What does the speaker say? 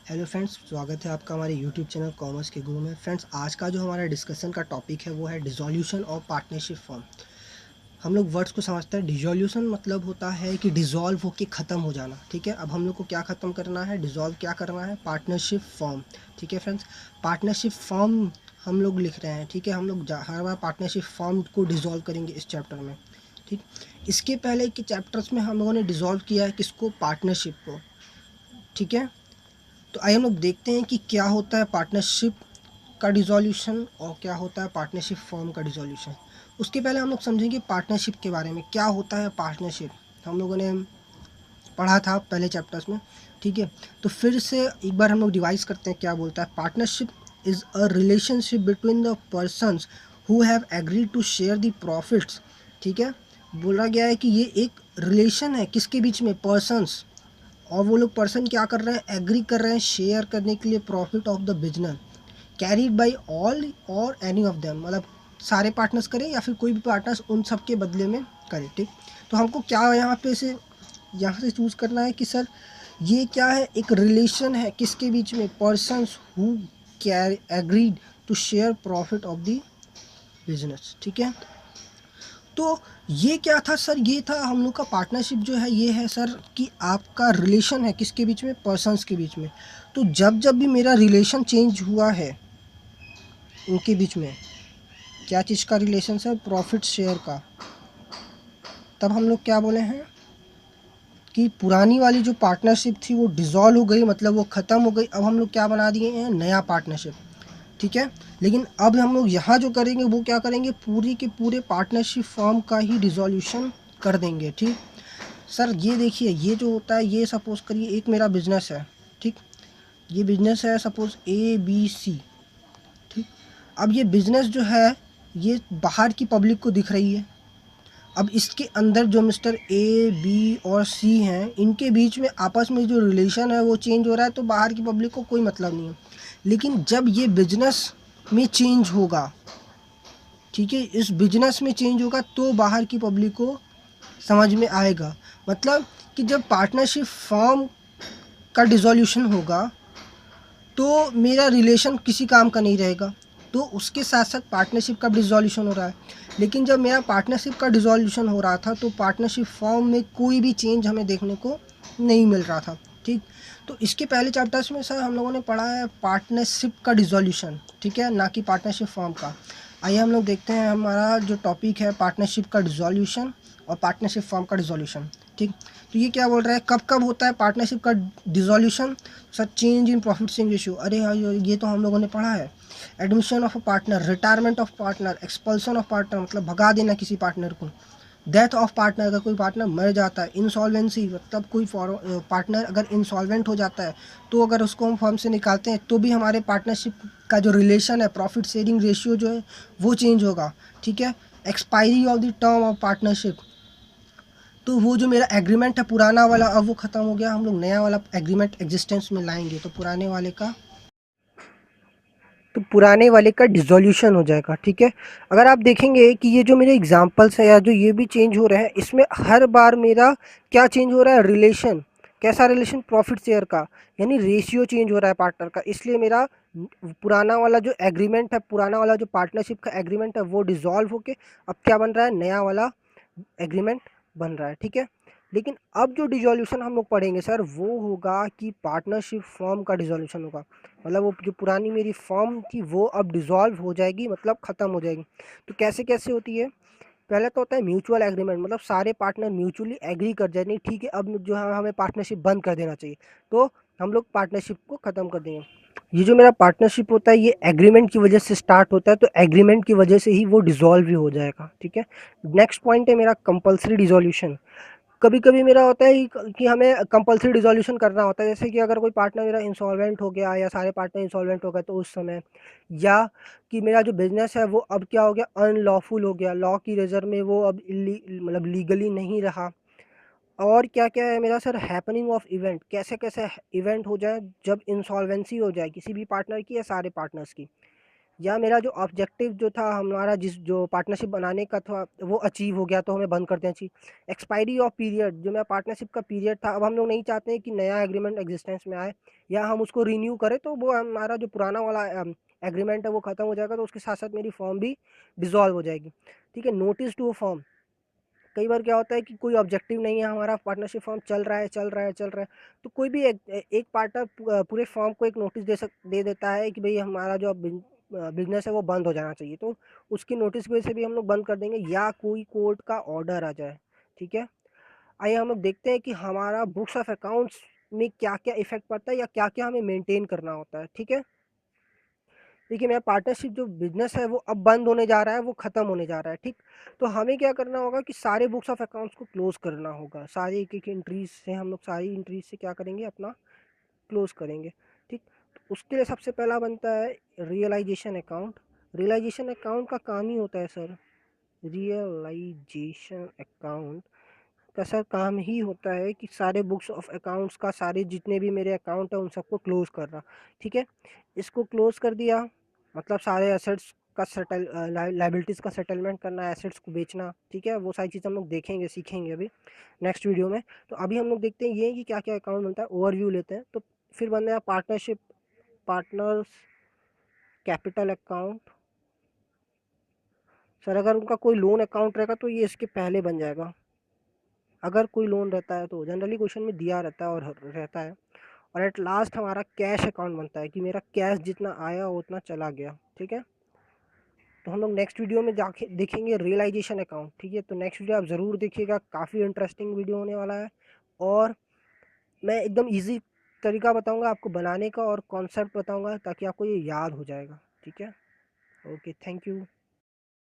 Hello friends, स्वागत है आपका हमारे यूट्यूब चैनल कॉमर्स के गुरु में। फ्रेंड्स, आज का जो हमारा डिस्कशन का टॉपिक है वो है डिसोल्यूशन ऑफ पार्टनरशिप फॉर्म। हम लोग वर्ड्स को समझते हैं। डिसोल्यूशन मतलब होता है कि डिसॉल्व होके ख़त्म हो जाना। ठीक है, अब हम लोग को क्या ख़त्म करना है, डिसॉल्व क्या करना है, पार्टनरशिप फॉर्म। ठीक है फ्रेंड्स, पार्टनरशिप फॉर्म हम लोग लिख रहे हैं। ठीक है, हम लोग हर बार पार्टनरशिप फॉर्म को डिसॉल्व करेंगे इस चैप्टर में। ठीक, इसके पहले के चैप्टर्स में हम लोगों ने डिसॉल्व किया है किसको, पार्टनरशिप को। ठीक है, तो आइए हम लोग देखते हैं कि क्या होता है पार्टनरशिप का डिसोल्यूशन और क्या होता है पार्टनरशिप फॉर्म का डिसोल्यूशन। उसके पहले हम लोग समझेंगे पार्टनरशिप के बारे में, क्या होता है पार्टनरशिप। हम लोगों ने पढ़ा था पहले चैप्टर्स में। ठीक है, तो फिर से एक बार हम लोग रिवाइज करते हैं क्या बोलता है। Partnership is a relationship between the persons who have agreed to share the profits. ठीक है, बोला गया है कि ये एक रिलेशन है किसके बीच में, पर्सनस। और वो लोग पर्सन क्या कर रहे हैं, एग्री कर रहे हैं शेयर करने के लिए profit of the business carried by all और एनी ऑफ देम। मतलब सारे पार्टनर्स करें या फिर कोई भी पार्टनर्स उन सब के बदले में करे। ठीक, तो हमको क्या यहाँ से चूज़ करना है कि सर ये क्या है, एक रिलेशन है किसके बीच में, persons who care agreed to share profit of the business. ठीक है, तो ये क्या था सर, ये था हम लोग का पार्टनरशिप जो है, ये है सर कि आपका रिलेशन है किसके बीच में, पर्सन्स के बीच में। तो जब जब भी मेरा रिलेशन चेंज हुआ है उनके बीच में, क्या चीज़ का रिलेशन सर, प्रॉफिट शेयर का, तब हम लोग क्या बोले हैं कि पुरानी वाली जो पार्टनरशिप थी वो डिज़ोल्व हो गई, मतलब वो ख़त्म हो गई। अब हम लोग क्या बना दिए हैं, नया पार्टनरशिप। ठीक है, लेकिन अब हम लोग यहाँ जो करेंगे वो क्या करेंगे, पूरी के पूरे पार्टनरशिप फॉर्म का ही डिज़ोल्यूशन कर देंगे। ठीक, सर ये देखिए, ये जो होता है, ये सपोज़ करिए एक मेरा बिज़नेस है। ठीक, ये बिज़नेस है सपोज़ ABC। ठीक, अब ये बिज़नेस जो है ये बाहर की पब्लिक को दिख रही है। अब इसके अंदर जो मिस्टर A B और C हैं, इनके बीच में आपस में जो रिलेशन है वो चेंज हो रहा है, तो बाहर की पब्लिक को कोई मतलब नहीं है। लेकिन जब ये बिज़नेस में चेंज होगा, ठीक है, इस बिज़नेस में चेंज होगा तो बाहर की पब्लिक को समझ में आएगा। मतलब कि जब पार्टनरशिप फॉर्म का डिसोल्यूशन होगा तो मेरा रिलेशन किसी काम का नहीं रहेगा, तो उसके साथ साथ पार्टनरशिप का भी डिसोल्यूशन हो रहा है। लेकिन जब मेरा पार्टनरशिप का डिसोल्यूशन हो रहा था तो पार्टनरशिप फॉर्म में कोई भी चेंज हमें देखने को नहीं मिल रहा था। ठीक, तो इसके पहले चैप्टर्स में सर हम लोगों ने पढ़ा है पार्टनरशिप का डिसोल्यूशन, ठीक है, ना कि पार्टनरशिप फॉर्म का। आइए हम लोग देखते हैं हमारा जो टॉपिक है पार्टनरशिप का डिसोल्यूशन और पार्टनरशिप फॉर्म का डिसोल्यूशन। ठीक, तो ये क्या बोल रहा है, कब कब होता है पार्टनरशिप का dissolution, sir change in profit sharing ratio. अरे हाँ, ये तो हम लोगों ने पढ़ा है। Admission of a partner, retirement of partner, expulsion of partner मतलब भगा देना किसी पार्टनर को, डेथ ऑफ पार्टनर अगर कोई पार्टनर मर जाता है, इंसॉल्वेंसी मतलब कोई पार्टनर अगर इंसॉल्वेंट हो जाता है तो अगर उसको हम फर्म से निकालते हैं तो भी हमारे पार्टनरशिप का जो रिलेशन है, प्रॉफिट शेयरिंग रेशियो जो है वो चेंज होगा। ठीक है, expiry of the term of partnership, तो वो जो मेरा एग्रीमेंट है पुराना वाला अब वो ख़त्म हो गया, हम लोग नया वाला एग्रीमेंट एग्जिस्टेंस में लाएंगे, तो पुराने वाले का डिसोल्यूशन हो जाएगा। ठीक है, अगर आप देखेंगे कि ये जो मेरे एग्जांपल्स हैं या जो ये भी चेंज हो रहे हैं, इसमें हर बार मेरा क्या चेंज हो रहा है, रिलेशन। कैसा रिलेशन, प्रॉफिट शेयर का, यानी रेशियो चेंज हो रहा है पार्टनर का। इसलिए मेरा पुराना वाला जो एग्रीमेंट है, पुराना वाला जो पार्टनरशिप का एग्रीमेंट है वो डिसॉल्व होके अब क्या बन रहा है, नया वाला एग्रीमेंट बन रहा है। ठीक है, लेकिन अब जो डिसोल्यूशन हम लोग पढ़ेंगे सर वो होगा कि पार्टनरशिप फॉर्म का डिसोल्यूशन होगा। मतलब वो जो पुरानी मेरी फॉर्म थी वो अब डिसॉल्व हो जाएगी, मतलब ख़त्म हो जाएगी। तो कैसे कैसे होती है, पहले तो होता है म्यूचुअल एग्रीमेंट, मतलब सारे पार्टनर म्यूचुअली एग्री कर जाए, नहीं ठीक है अब जो है हमें पार्टनरशिप बंद कर देना चाहिए, तो हम लोग पार्टनरशिप को ख़त्म कर देंगे। ये जो मेरा पार्टनरशिप होता है ये एग्रीमेंट की वजह से स्टार्ट होता है, तो एग्रीमेंट की वजह से ही वो डिसॉल्व भी हो जाएगा। ठीक है, नेक्स्ट पॉइंट है मेरा कंपलसरी डिसोल्यूशन। कभी कभी मेरा होता है कि हमें कंपलसरी डिसोल्यूशन करना होता है, जैसे कि अगर कोई पार्टनर मेरा इंसॉल्वेंट हो गया या सारे पार्टनर इंसॉल्वेंट हो गए तो उस समय, या कि मेरा जो बिजनेस है वो अब क्या हो गया, अनलॉफुल हो गया, लॉ की नज़र में वो अब मतलब लीगली नहीं रहा। और क्या क्या है मेरा सर, हैपनिंग ऑफ इवेंट, कैसे कैसे इवेंट हो जाए जब इंसॉल्वेंसी हो जाए किसी भी पार्टनर की या सारे पार्टनर्स की, या मेरा जो ऑब्जेक्टिव जो था हमारा जिस जो पार्टनरशिप बनाने का था वो अचीव हो गया तो हमें बंद कर देना चाहिए। एक्सपायरी ऑफ पीरियड, जो मेरा पार्टनरशिप का पीरियड था, अब हम लोग नहीं चाहते हैं कि नया एग्रीमेंट एग्जिस्टेंस में आए या हम उसको रिन्यू करें, तो वो हमारा जो पुराना वाला एग्रीमेंट है वो ख़त्म हो जाएगा, तो उसके साथ साथ मेरी फॉर्म भी डिज़ोल्व हो जाएगी। ठीक है, नोटिस टू फॉर्म, कई बार क्या होता है कि कोई ऑब्जेक्टिव नहीं है, हमारा पार्टनरशिप फॉर्म चल रहा है चल रहा है चल रहा है, तो कोई भी एक पार्टनर पूरे फॉर्म को एक नोटिस दे देता है कि भाई हमारा जो बिजनेस है वो बंद हो जाना चाहिए, तो उसकी नोटिस की वजह से भी हम लोग बंद कर देंगे, या कोई कोर्ट का ऑर्डर आ जाए। ठीक है, आइए हम लोग देखते हैं कि हमारा बुक्स ऑफ अकाउंट्स में क्या क्या इफेक्ट पड़ता है या क्या क्या हमें मेंटेन करना होता है। ठीक है, देखिए मेरा पार्टनरशिप जो बिजनेस है वो अब बंद होने जा रहा है, वो ख़त्म होने जा रहा है। ठीक, तो हमें क्या करना होगा कि सारे बुक्स ऑफ अकाउंट्स को क्लोज करना होगा, सारे एक एक एंट्रीज से हम लोग सारी एंट्रीज से क्या करेंगे, अपना क्लोज करेंगे। ठीक, तो उसके लिए सबसे पहला बनता है रियलाइजेशन अकाउंट। रियलाइजेशन अकाउंट का काम ही होता है सर, रियलाइजेशन अकाउंट का सर काम ही होता है कि सारे बुक्स ऑफ अकाउंट्स का, सारे जितने भी मेरे अकाउंट है उन सबको क्लोज करना। ठीक है, इसको क्लोज कर दिया मतलब सारे एसेट्स का सेटल, लाइबिलिटीज़ का सेटलमेंट करना, एसेट्स को बेचना। ठीक है, वो सारी चीज़ हम लोग देखेंगे सीखेंगे अभी नेक्स्ट वीडियो में। तो अभी हम लोग देखते हैं ये कि क्या क्या अकाउंट बनता है, ओवरव्यू लेते हैं। तो फिर बन गया partnership, partners capital account. Sir अगर उनका कोई लोन अकाउंट रहेगा तो ये इसके पहले बन जाएगा, अगर कोई लोन रहता है तो जनरली क्वेश्चन में दिया रहता है और रहता है। और एट लास्ट हमारा कैश अकाउंट बनता है कि मेरा कैश जितना आया उतना चला गया। ठीक है, तो हम लोग नेक्स्ट वीडियो में जाके देखेंगे रियलाइजेशन अकाउंट। ठीक है, तो नेक्स्ट वीडियो आप ज़रूर देखिएगा, काफ़ी इंटरेस्टिंग वीडियो होने वाला है। और मैं एकदम इजी तरीका बताऊंगा आपको बनाने का और कॉन्सेप्ट बताऊंगा ताकि आपको ये याद हो जाएगा। ठीक है, ओके, थैंक यू।